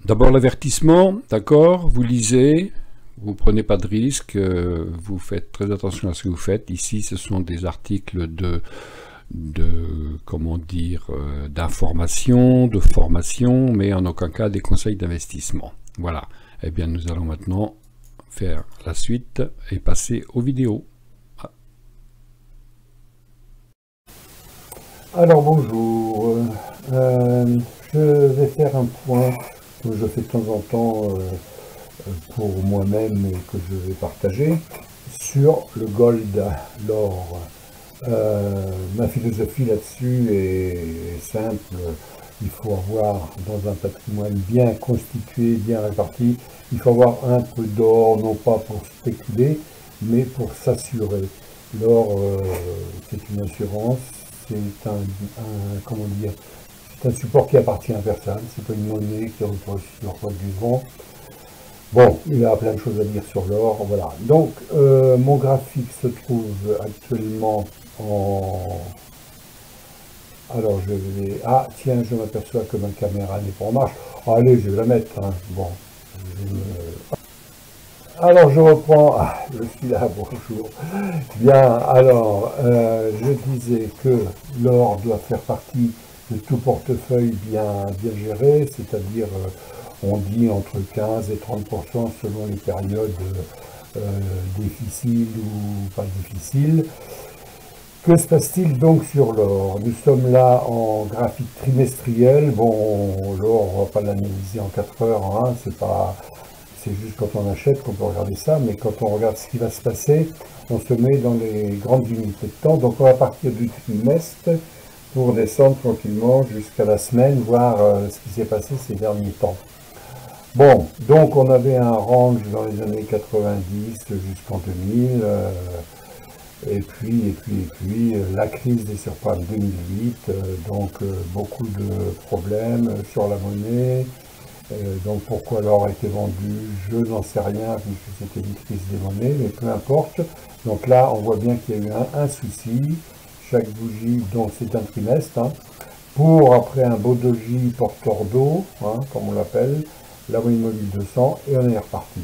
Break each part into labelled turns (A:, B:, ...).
A: D'abord l'avertissement, d'accord, vous lisez, vous prenez pas de risque, vous faites très attention à ce que vous faites. Ici, ce sont des articles comment dire, d'information, de formation, mais en aucun cas des conseils d'investissement. Voilà. Eh bien, nous allons maintenant faire la suite et passer aux vidéos.
B: Alors bonjour, je vais faire un point que je fais de temps en temps pour moi-même et que je vais partager sur le gold, l'or. Ma philosophie là-dessus est simple. Il faut avoir dans un patrimoine bien constitué, bien réparti, il faut avoir un peu d'or, non pas pour spéculer, mais pour s'assurer. L'or, c'est une assurance, c'est comment dire, c'est un support qui appartient à personne, c'est pas une monnaie qui repose sur du vent. Bon, il y a plein de choses à dire sur l'or, voilà. Donc, mon graphique se trouve actuellement en... Alors, je vais... Ah, tiens, je m'aperçois que ma caméra n'est pas en marche. Oh, allez, je vais la mettre, hein. Bon. Alors, je reprends... Ah, je suis là, bonjour. Bien, alors, je disais que l'or doit faire partie de tout portefeuille bien géré, c'est-à-dire... on dit entre 15 et 30% selon les périodes difficiles ou pas difficiles. Que se passe-t-il donc sur l'or? Nous sommes là en graphique trimestriel. Bon, l'or, on ne va pas l'analyser en 4 heures, hein, c'est juste quand on achète qu'on peut regarder ça, mais quand on regarde ce qui va se passer, on se met dans les grandes unités de temps. Donc on va partir du trimestre pour descendre tranquillement jusqu'à la semaine, voir ce qui s'est passé ces derniers temps. Bon, donc on avait un range dans les années 90 jusqu'en 2000, et puis la crise des surprimes 2008, donc beaucoup de problèmes sur la monnaie, donc pourquoi l'or a été vendu, je n'en sais rien, puisque c'était une crise des monnaies, mais peu importe. Donc là, on voit bien qu'il y a eu un souci, chaque bougie, donc c'est un trimestre, hein, pour après un beau doji porteur d'eau, hein, comme on l'appelle, la moyenne mobile 200, et on est reparti.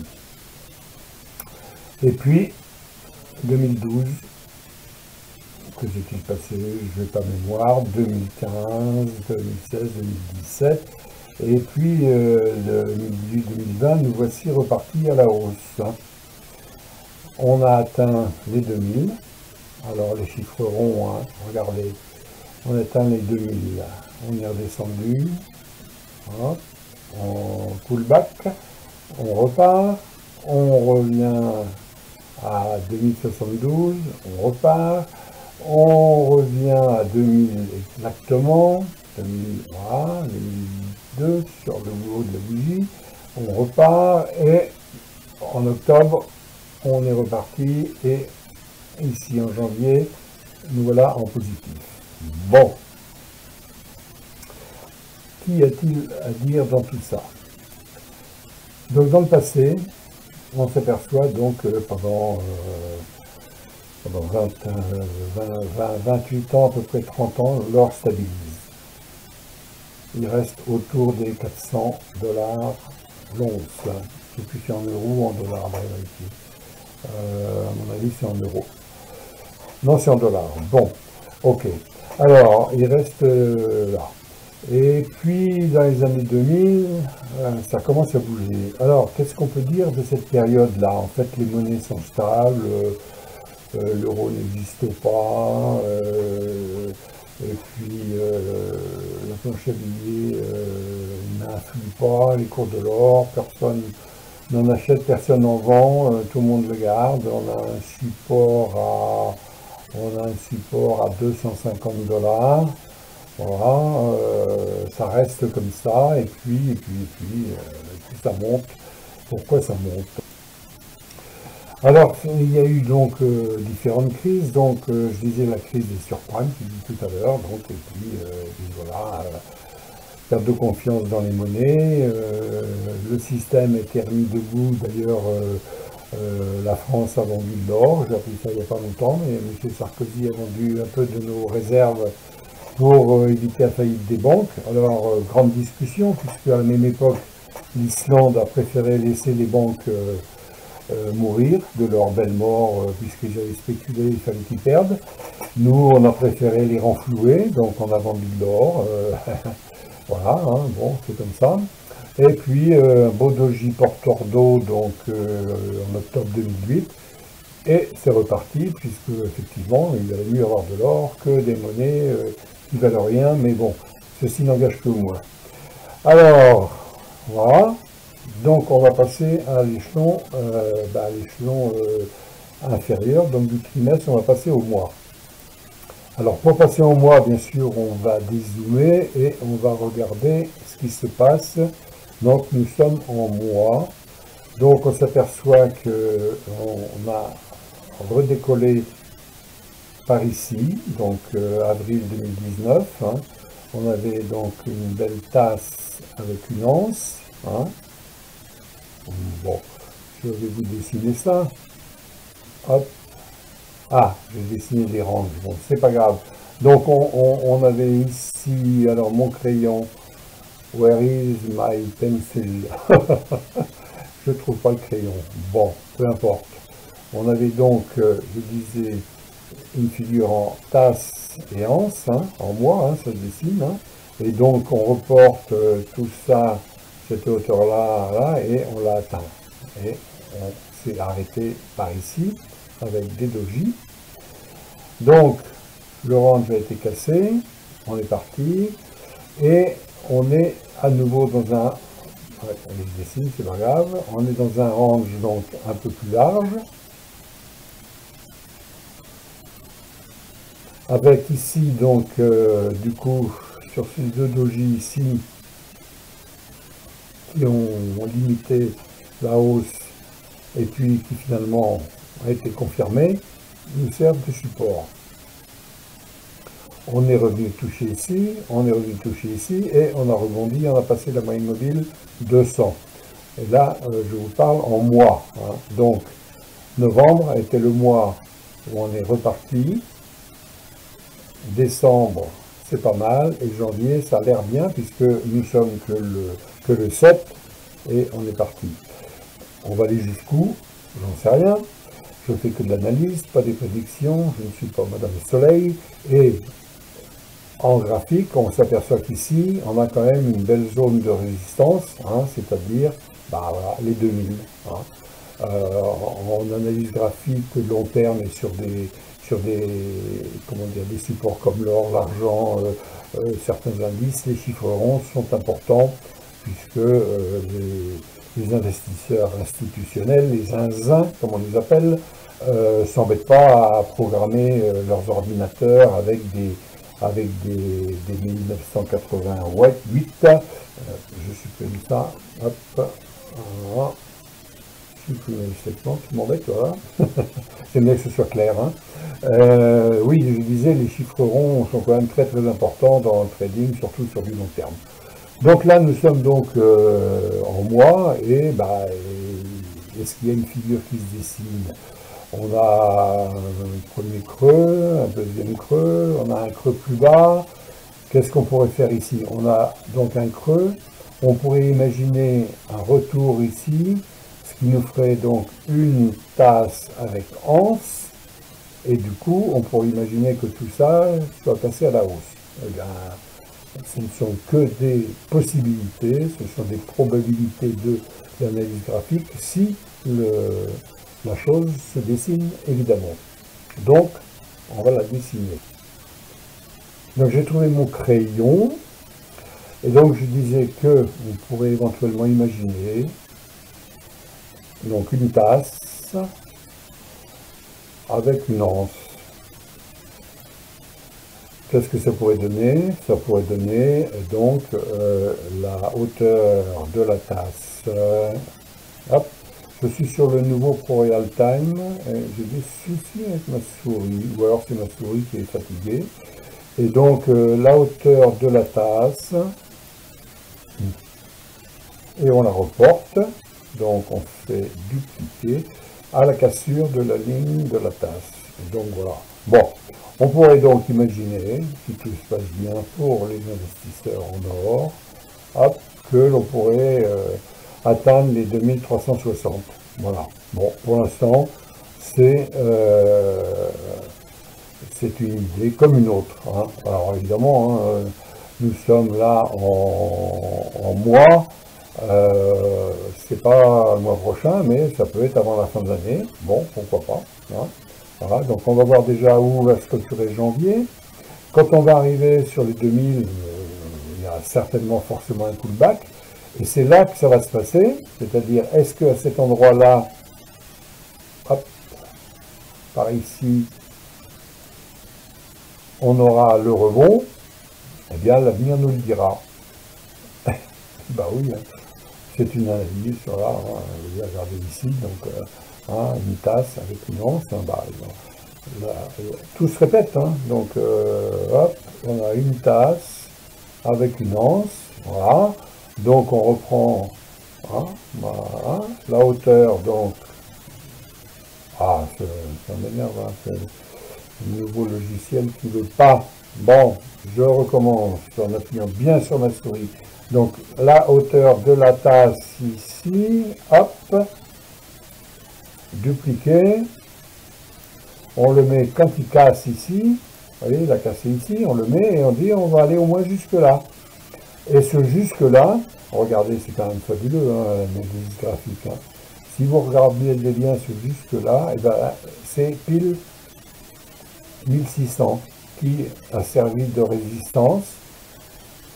B: Et puis, 2012, que s'est-il passé? Je n'ai pas mémoire, 2015, 2016, 2017, et puis 2018-2020, nous voici repartis à la hausse. On a atteint les 2000, alors les chiffres ronds, hein, regardez, on a atteint les 2000, on est redescendu, hein. On pullback, on repart, on revient à 2072, on repart, on revient à 2000 exactement, 2000, voilà, 2002 sur le haut de la bougie, on repart et en octobre, on est reparti et ici en janvier, nous voilà en positif. Bon. Qu'y a-t-il à dire dans tout ça? Donc dans le passé, on s'aperçoit donc pendant 28 ans, à peu près 30 ans, l'or stabilise. Il reste autour des 400 $ l'once. Je ne sais plus si c'est en euros ou en dollars, à mon avis c'est en euros. Non, c'est en dollars. Bon, ok. Alors, il reste là. Et puis, dans les années 2000, ça commence à bouger. Alors, qu'est-ce qu'on peut dire de cette période-là? En fait, les monnaies sont stables, l'euro n'existe pas, et puis le plancher billet n'influe pas les cours de l'or, personne n'en achète, personne n'en vend, tout le monde le garde. On a un support à 250 $. Voilà, ça reste comme ça, et puis ça monte. Pourquoi ça monte? Alors, il y a eu donc différentes crises, donc je disais la crise des surprimes, je dis tout à l'heure, donc, et puis voilà, perte de confiance dans les monnaies, le système était remis debout, d'ailleurs, La France a vendu de l'or, j'ai appris ça il n'y a pas longtemps, mais M. Sarkozy a vendu un peu de nos réserves pour éviter la faillite des banques. Alors, grande discussion, puisque à la même époque, l'Islande a préféré laisser les banques mourir de leur belle mort, puisqu'ils avaient spéculé, il fallait qu'ils perdent. Nous, on a préféré les renflouer, donc on a vendu de l'or. Voilà, hein, bon, c'est comme ça. Et puis, un beau doji porteur d'eau, donc en octobre 2008. Et c'est reparti, puisque effectivement, il valait mieux avoir de l'or que des monnaies qui valent rien, mais bon, ceci n'engage que moi. Alors, voilà. Donc on va passer à l'échelon inférieur, donc du trimestre, on va passer au mois. Alors pour passer au mois, bien sûr, on va dézoomer et on va regarder ce qui se passe. Donc nous sommes en mois. Donc on s'aperçoit qu'on a redécollé par ici, donc avril 2019. Hein. On avait donc une belle tasse avec une anse. Hein. Bon, je vais vous dessiner ça. Hop. Ah, j'ai dessiné des rangs. Bon, c'est pas grave. Donc on avait ici, alors mon crayon. Where is my pencil? Je trouve pas le crayon. Bon, peu importe. On avait donc, je disais, une figure en tasse et anse, hein, en mois, hein, ça se dessine. Hein, et donc on reporte tout ça, cette hauteur-là, là, et on l'a atteint. Et on s'est arrêté par ici, avec des dojis. Donc, l'orange a été cassé, on est parti, et on est à nouveau dans un, ouais, on les dessine, c'est pas grave, on est dans un range donc un peu plus large, avec ici donc du coup sur ces deux dojis ici qui ont limité la hausse et puis qui finalement a été confirmée, nous servent de support. On est revenu toucher ici, on est revenu toucher ici, et on a rebondi, on a passé la moyenne mobile 200. Et là, je vous parle en mois. Hein. Donc, novembre a été le mois où on est reparti. Décembre, c'est pas mal. Et janvier, ça a l'air bien, puisque nous sommes que le 7, et on est parti. On va aller jusqu'où? J'en sais rien. Je fais que de l'analyse, pas des prédictions. Je ne suis pas Madame Soleil. Et en graphique, on s'aperçoit qu'ici, on a quand même une belle zone de résistance, hein, c'est-à-dire voilà, les 2000. Hein. En analyse graphique long terme et sur des supports comme l'or, l'argent, certains indices, les chiffres ronds sont importants puisque les investisseurs institutionnels, les zinzins, comme on les appelle, s'embêtent pas à programmer leurs ordinateurs avec des 1988, je supprime ça, hop, voilà, supprimer le segment, tu m'embêtes, voilà, c'est bien que ce soit clair, hein. Oui, je disais, les chiffres ronds sont quand même très très importants dans le trading, surtout sur du long terme. Donc là, nous sommes donc en mois, et est-ce qu'il y a une figure qui se dessine? On a un premier creux, un deuxième creux, on a un creux plus bas. Qu'est-ce qu'on pourrait faire ici? On a donc un creux, on pourrait imaginer un retour ici, ce qui nous ferait donc une tasse avec anse, et du coup, on pourrait imaginer que tout ça soit passé à la hausse. Eh bien, ce ne sont que des possibilités, ce sont des probabilités de l'analyse graphique si la chose se dessine évidemment. Donc, on va la dessiner. Donc j'ai trouvé mon crayon, et donc je disais que on pourrait éventuellement imaginer donc une tasse avec une anse. Qu'est-ce que ça pourrait donner? Ça pourrait donner donc la hauteur de la tasse. Hop. Je suis sur le nouveau ProReal Time, j'ai des soucis avec ma souris, ou alors c'est ma souris qui est fatiguée. Et donc la hauteur de la tasse, et on la reporte, donc on fait dupliquer, à la cassure de la ligne de la tasse. Et donc voilà. Bon, on pourrait donc imaginer, si tout se passe bien pour les investisseurs en or, hop, que l'on pourrait atteindre les 2360. Voilà. Bon, pour l'instant, c'est une idée comme une autre. Hein. Alors évidemment, hein, nous sommes là en mois, c'est pas le mois prochain, mais ça peut être avant la fin de l'année. Bon, pourquoi pas. Hein. Voilà, donc on va voir déjà où va se clôturer janvier. Quand on va arriver sur les 2000, il y a certainement forcément un pullback. Et c'est là que ça va se passer, c'est-à-dire est-ce qu'à cet endroit-là, hop, par ici, on aura le rebond? Eh bien, l'avenir nous le dira. Bah oui, hein. C'est une analyse, voilà, hein, regardez ici, donc hein, une tasse avec une once, hein, bah, là, tout se répète, hein, donc hop, on a une tasse avec une once, voilà, donc on reprend hein, voilà, la hauteur, donc, ah, ça m'énerve, hein, c'est le nouveau logiciel qui ne veut pas, bon, je recommence en appuyant bien sur ma souris. Donc, la hauteur de la tasse ici, hop, dupliqué, on le met quand il casse ici, vous voyez, il a cassé ici, on le met et on dit on va aller au moins jusque là. Et ce jusque là, regardez, c'est quand même fabuleux, hein, l'analyse graphique. Hein. Si vous regardez les liens sur jusque là, eh ben, c'est pile 1600 qui a servi de résistance.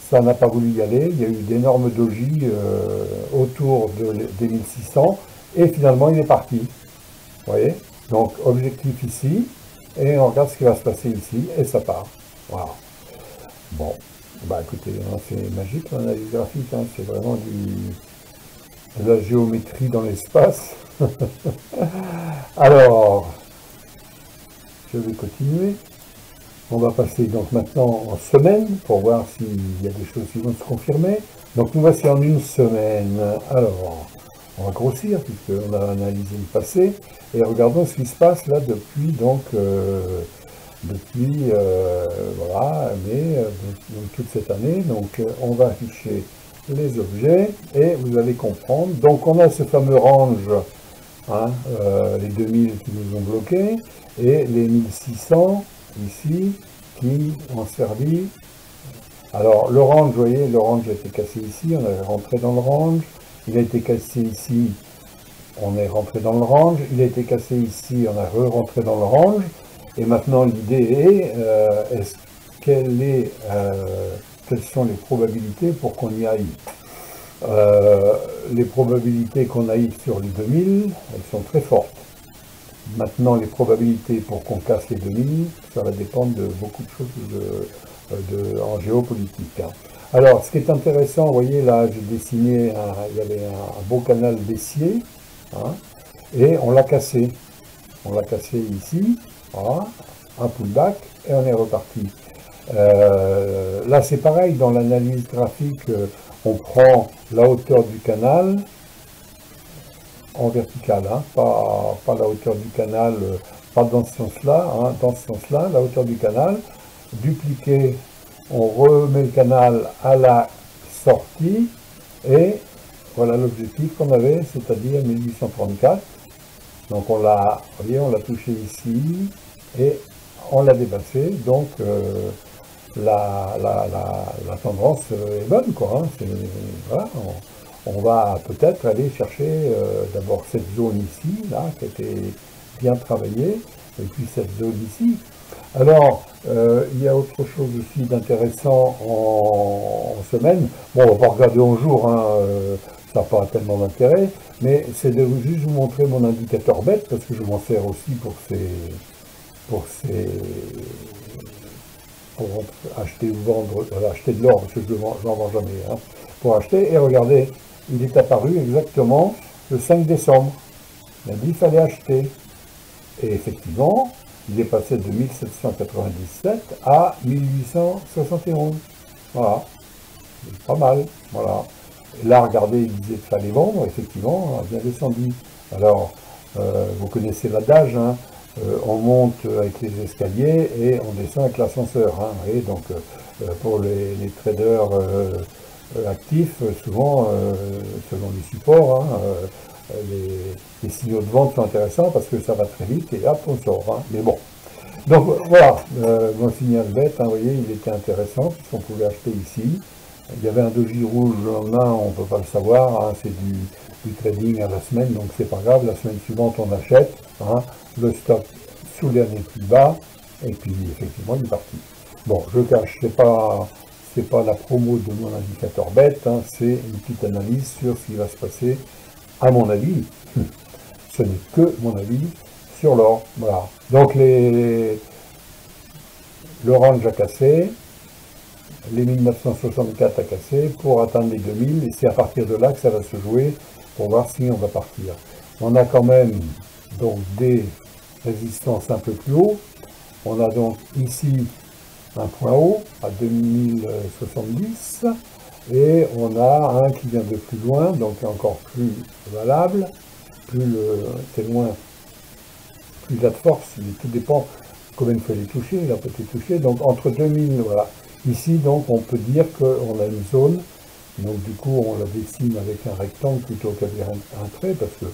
B: Ça n'a pas voulu y aller, il y a eu d'énormes dojis autour des 1600, et finalement il est parti. Vous voyez? Donc objectif ici, et on regarde ce qui va se passer ici, et ça part. Voilà. Bon, bah écoutez, hein, c'est magique l'analyse graphique, hein, c'est vraiment de la géométrie dans l'espace. Alors, je vais continuer. On va passer donc maintenant en semaine pour voir s'il y a des choses qui vont se confirmer. Donc nous voici en une semaine. Alors, on va grossir puisqu'on a analysé le passé et regardons ce qui se passe là depuis donc voilà, mais donc, toute cette année. Donc on va afficher les objets et vous allez comprendre. Donc on a ce fameux range, hein, les 2000 qui nous ont bloqués et les 1600 ici, qui ont servi. Alors, le range, vous voyez, le range a été cassé ici, on est rentré dans le range. Il a été cassé ici, on est rentré dans le range. Il a été cassé ici, on a re-rentré dans le range. Et maintenant, l'idée est, quelles sont les probabilités pour qu'on y aille? Les probabilités qu'on aille sur les 2000, elles sont très fortes. Maintenant, les probabilités pour qu'on casse les 2000, ça va dépendre de beaucoup de choses en géopolitique. Hein. Alors, ce qui est intéressant, vous voyez, là, j'ai dessiné, il y avait un beau canal baissier, hein, et on l'a cassé. On l'a cassé ici, voilà, un pullback, et on est reparti. Là, c'est pareil, dans l'analyse graphique, on prend la hauteur du canal, en vertical, hein, pas la hauteur du canal, pas dans ce sens-là, hein, dans ce sens-là, la hauteur du canal, dupliqué, on remet le canal à la sortie, et voilà l'objectif qu'on avait, c'est-à-dire 1834. Donc on l'a, vous voyez, on l'a touché ici, et on l'a dépassé, donc la tendance est bonne, quoi, hein, voilà, on va peut-être aller chercher d'abord cette zone ici, là, qui a été bien travaillée, et puis cette zone ici. Alors, il y a autre chose aussi d'intéressant en semaine. Bon, on va pas regarder en jour, hein, ça n'a pas tellement d'intérêt, mais c'est de juste vous montrer mon indicateur bête, parce que je m'en sers aussi pour acheter ou vendre, acheter de l'or, parce que je n'en vends jamais, hein, pour acheter, et regardez, il est apparu exactement le 5 décembre. Il a dit qu'il fallait acheter. Et effectivement, il est passé de 1797 à 1871. Voilà. Pas mal. Voilà. Et là, regardez, il disait qu'il fallait vendre. Effectivement, on a bien descendu. Alors, Vous connaissez l'adage, hein, on monte avec les escaliers et on descend avec l'ascenseur. Hein, et donc, pour les traders actifs, souvent, selon les supports, hein, les signaux de vente sont intéressants parce que ça va très vite et hop, on sort. Hein, mais bon. Donc voilà, mon signal bête, hein, vous voyez, il était intéressant puisqu'on pouvait acheter ici. Il y avait un doji rouge en main, on ne peut pas le savoir, hein, c'est du trading à la semaine, donc c'est pas grave, la semaine suivante on achète, hein, le stop sous les derniers plus bas, et puis effectivement il est parti. Bon, je cache, c'est pas la promo de mon indicateur bête, hein, c'est une petite analyse sur ce qui va se passer, à mon avis, ce n'est que mon avis, sur l'or, voilà. Donc l'orange a cassé, les 1964 à casser pour atteindre les 2000 et c'est à partir de là que ça va se jouer pour voir si on va partir. On a quand même donc des résistances un peu plus haut. On a donc ici un point haut à 2070 et on a un qui vient de plus loin, donc encore plus valable. Plus c'est loin, plus il a de force, tout dépend combien de fois il est touché, il a peut être touché. Donc entre 2000, voilà. Ici, donc, on peut dire qu'on a une zone, donc du coup, on la dessine avec un rectangle plutôt qu'avec un trait, parce que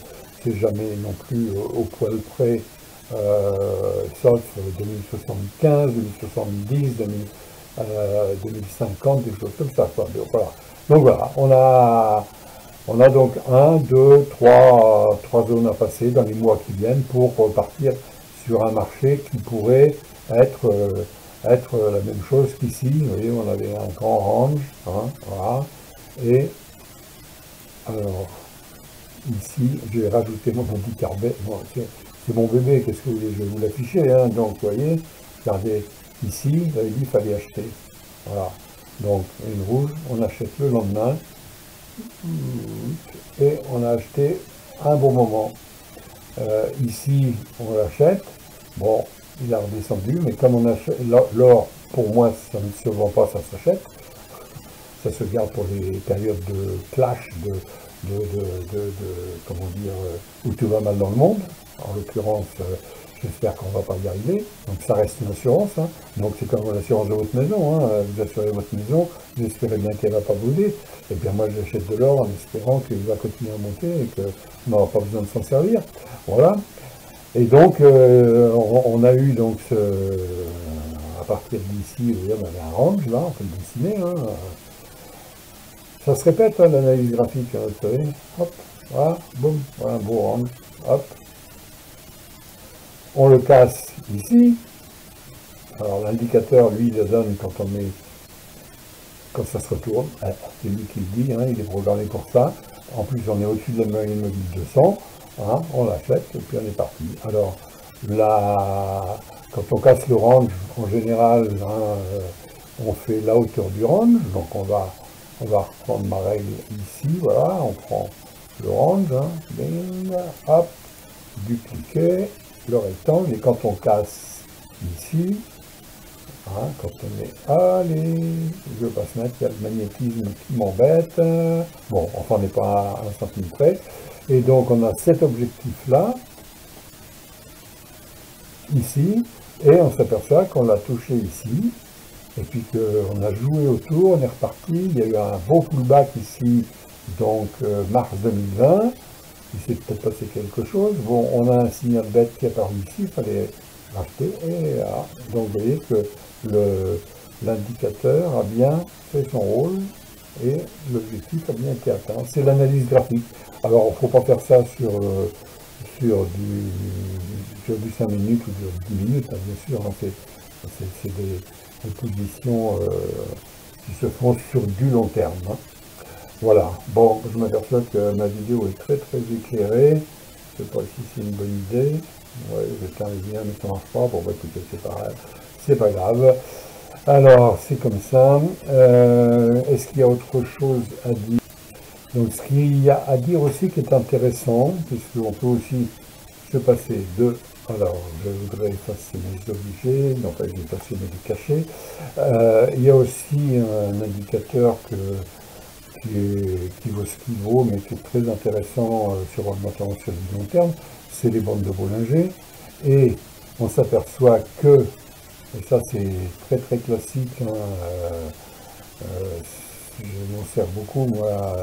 B: c'est jamais non plus au poil près, sauf 2075, 2070, 2050, des choses comme ça, quoi. Donc voilà, on a donc 1, 2, 3 zones à passer dans les mois qui viennent pour repartir sur un marché qui pourrait être la même chose qu'ici. Vous voyez, on avait un grand range, hein, voilà, et alors ici j'ai rajouté mon indicateur bête. Bon, c'est mon bébé, qu'est-ce que vous voulez, je vais vous l'afficher, hein. Donc vous voyez, regardez ici, j'avais dit qu'il fallait acheter, voilà, donc une rouge, on achète le lendemain et on a acheté un bon moment. Ici on l'achète, bon, il a redescendu, mais comme on achète l'or, pour moi, ça ne se vend pas, ça s'achète. Ça se garde pour les périodes de clash, comment dire, où tout va mal dans le monde. En l'occurrence, j'espère qu'on ne va pas y arriver. Donc ça reste une assurance. Hein. Donc c'est comme l'assurance de votre maison. Hein. Vous assurez votre maison, vous espérez bien qu'elle ne va pas bouger. Et bien moi, j'achète de l'or en espérant qu'il va continuer à monter et qu'on n'aura pas besoin de s'en servir. Voilà. Et donc, on a eu donc à partir d'ici, vous voyez, on avait un range, là, on peut le dessiner. Hein. Ça se répète, hein, l'analyse graphique, hein, vous savez. Hop, voilà, boum, voilà un beau range, hop. On le casse ici. Alors l'indicateur, lui, il le donne quand ça se retourne. C'est lui qui le dit, hein, il est programmé pour ça. En plus, on est au-dessus de la moyenne mobile 200. Hein, on l'achète et puis on est parti. Alors là, quand on casse le range, en général, hein, on fait la hauteur du range. Donc on va reprendre ma règle ici. Voilà, on prend le range, hein, bing, hop, dupliquer le rectangle. Et quand on casse ici, hein, quand on est allez, je ne veux pas se mettre, il y a le magnétisme qui m'embête. Bon, enfin on n'est pas à 1 centime près. Et donc on a cet objectif-là, ici, et on s'aperçoit qu'on l'a touché ici, et puis qu'on a joué autour, on est reparti, il y a eu un beau pullback ici, donc mars 2020, il s'est peut-être passé quelque chose, bon, on a un signal bête qui est apparu ici, il fallait racheter, et là, donc vous voyez que l'indicateur a bien fait son rôle, et l'objectif a bien été atteint. C'est l'analyse graphique. Alors, il ne faut pas faire ça sur du 5 minutes ou du 10 minutes, hein, bien sûr. Hein, c'est des positions qui se font sur du long terme. Hein. Voilà. Bon, je m'aperçois que ma vidéo est très très éclairée. Je ne sais pas si c'est une bonne idée. Ouais, j'éteins les liens, mais ça ne marche pas. Bon, bah, écoutez, c'est pas grave. Alors, c'est comme ça. Est-ce qu'il y a autre chose à dire? Donc, ce qu'il y a à dire aussi qui est intéressant, puisqu'on peut aussi se passer de... Alors, je voudrais effacer mes obligés, non pas effacer mes cachets. Il y a aussi un indicateur qui vaut ce qu'il vaut, mais qui est très intéressant notamment sur du long terme. c'est les bandes de Bollinger, et on s'aperçoit que, et ça c'est très très classique, hein, je m'en sers beaucoup moi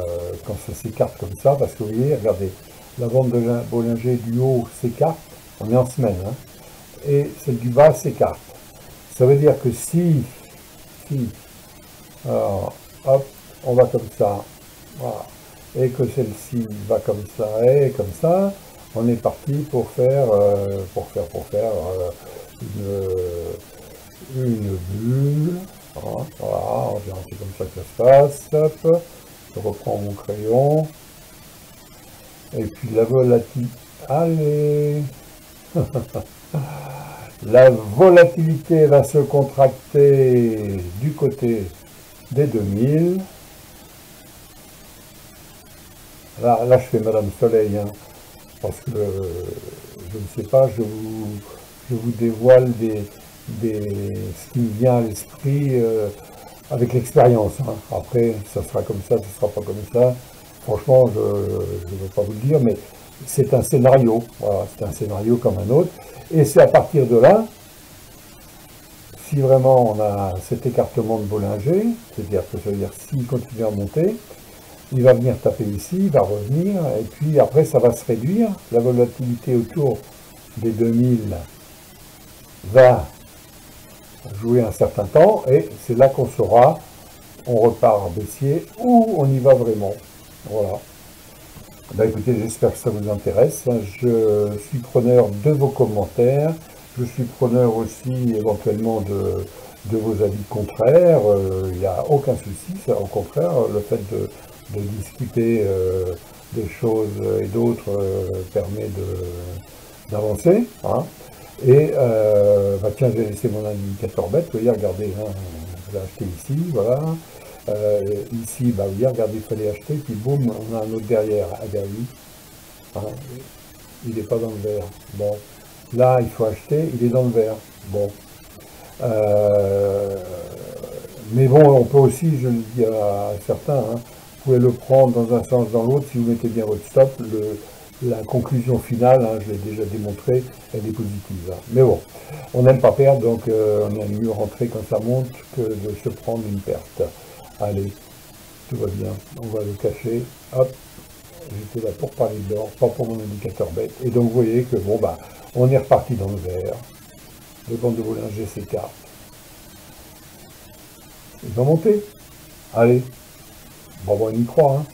B: quand ça s'écarte comme ça, parce que vous voyez, regardez, la bande de Bollinger du haut s'écarte, on est en semaine, hein, et celle du bas s'écarte. Ça veut dire que si alors, hop, on va comme ça, voilà, et que celle-ci va comme ça, et comme ça, on est parti pour faire, une bulle. Voilà, c'est comme ça que ça se passe. Hop, je reprends mon crayon. Et puis la volatilité. Allez. La volatilité va se contracter du côté des 2000. Là je fais Madame Soleil, hein, parce que je ne sais pas, je vous dévoile ce qui me vient à l'esprit avec l'expérience. Hein. Après, ça sera comme ça sera pas comme ça. Franchement, je ne veux pas vous le dire, mais c'est un scénario. Voilà, c'est un scénario comme un autre. Et c'est à partir de là, si vraiment on a cet écartement de Bollinger, c'est-à-dire que ça veut dire s'il continue à monter, il va venir taper ici, il va revenir, et puis après ça va se réduire. La volatilité autour des 2000 va jouer un certain temps, et c'est là qu'on saura, on repart baissier ou on y va vraiment. Voilà. Ben écoutez, j'espère que ça vous intéresse. Je suis preneur de vos commentaires. Je suis preneur aussi éventuellement de vos avis contraires. Il n'y a aucun souci. Au contraire, le fait de discuter des choses et d'autres permet d'avancer. Hein. Et bah tiens, j'ai laissé mon indicateur bête. Vous voyez, regardez, hein, je l'ai acheté ici, voilà. Ici, bah oui, regardez, il fallait acheter, puis boum, on a un autre derrière. Ah ben oui, hein, il n'est pas dans le vert. Bon, là, il faut acheter, il est dans le vert. Bon. Mais bon, on peut aussi, je le dis à certains, hein, vous pouvez le prendre dans un sens, dans l'autre, si vous mettez bien votre stop. La conclusion finale, hein, je l'ai déjà démontré, elle est positive. Hein. Mais bon, on n'aime pas perdre, donc on aime mieux rentrer quand ça monte que de se prendre une perte. Allez, tout va bien, on va le cacher. Hop, j'étais là pour parler de l'or, pas pour mon indicateur bête. Et donc vous voyez que bon, bah, on est reparti dans le vert. Les bandes de Bollinger s'écartent. Ils vont monter. Allez, bon, on y croit, hein.